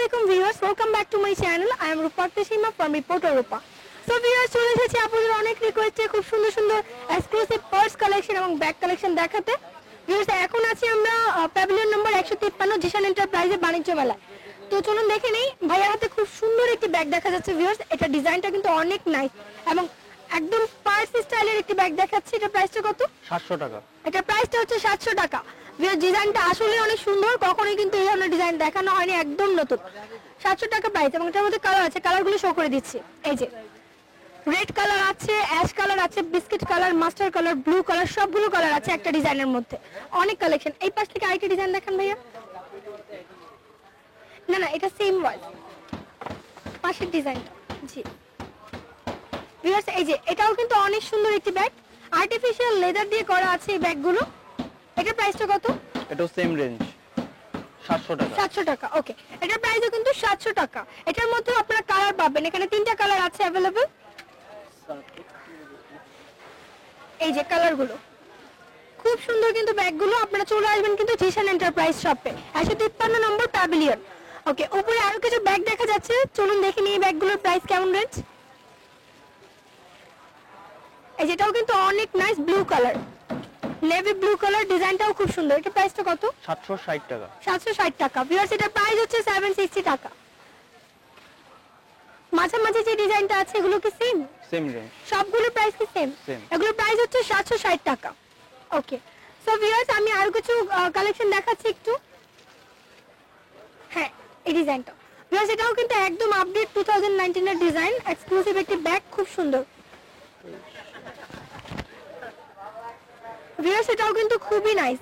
Assalamualaikum viewers, welcome back to my channel. I am Rupakta Sima from Reporter Rupa. So viewers, চলে এসেছি আপনাদের অনেক রিকোয়েস্টে খুব সুন্দর সুন্দর এক্সক্লুসিভ পার্স কালেকশন এবং ব্যাগ কালেকশন দেখাতে। ভিউয়ার্স, এখন আছি আমরা প্যাভিলিয়ন নম্বর 153 জিশান এন্টারপ্রাইজে বাণিজ্য মেলা। তো চলুন দেখে নেই, ভাইয়ার হাতে খুব সুন্দর একটি ব্যাগ দেখা যাচ্ছে ভিউয়ার্স। এটা ডিজাইনটা কিন্তু অনেক নাইস এবং একদম পার্স স্টাইলের একটি ব্যাগ দেখাচ্ছি। এটা প্রাইসটা কত? 700 টাকা। এটা প্রাইসটা হচ্ছে 700 টাকা। ভিউয়ার্স, ডিজাইনটা আসলে অনেক সুন্দর, কখনোই কিন্তু এই ধরনের ডিজাইন দেখানো হয়নি, একদম নতুন। 700 টাকা প্রাইস এবং এটার মধ্যে কালার আছে, কালারগুলো শো করে দিচ্ছি। এই যে রেড কালার আছে, অ্যাশ কালার আছে, biscuit colour, master colour, blue colour, সবগুলো কালার আছে একটা ডিজাইনের মধ্যে। অনেক কালেকশন। এই পাশ থেকে আরেকটা ডিজাইন দেখান ভাইয়া। না না, এটা সেম ওয়াইজ পাশের ডিজাইনটা। জি ভিউয়ার্স, এই যে এটাও কিন্তু অনেক সুন্দর একটি ব্যাগ, আর্টিফিশিয়াল লেদার দিয়ে করা আছে এই ব্যাগগুলো। এটার প্রাইসটা কত? এটাও সেম রেঞ্জ, 700 টাকা। 700 টাকা, ওকে। এটার প্রাইসও কিন্তু 700 টাকা। এটার মধ্যে আপনারা কালার পাবেন, এখানে 3টা কালার আছে अवेलेबल। এই যে কালারগুলো খুব সুন্দর কিন্তু ব্যাগগুলো। আপনারা চলে আসবেন কিন্তু জিশান এন্টারপ্রাইজ শপে, 153 নম্বর প্যাভিলিয়ন। ওকে, উপরে আরো কিছু ব্যাগ দেখা যাচ্ছে, চলুন দেখে নিই ব্যাগগুলোর প্রাইস কেমন রেঞ্জ। এই যেটাও কিন্তু অনেক nice, blue colour, navy blue colour, ডিজাইনটাও খুব সুন্দর। এটা প্রাইসটা কত? 760 টাকা। 760 টাকা। ভিউয়ার্স, এটার প্রাইস হচ্ছে 760 টাকা। মাঝামাঝি যে ডিজাইনটা আছে এগুলো কি সেম? সেম রেঞ্জ, সবগুলোর প্রাইস কি সেম? এগুলোর প্রাইস হচ্ছে 760 টাকা। ওকে, সো ভিউয়ার্স, আমি আর কিছু কালেকশন দেখাচ্ছি একটু। হ্যাঁ, এই ডিজাইনটা ভিউয়ার্স, এটাও কিন্তু একদম আপডেট 2019 এর ডিজাইন, এক্সক্লুসিভ একটি ব্যাগ, খুব সুন্দর। ভিউয়ার্স, এটাও কিন্তু খুবই নাইস।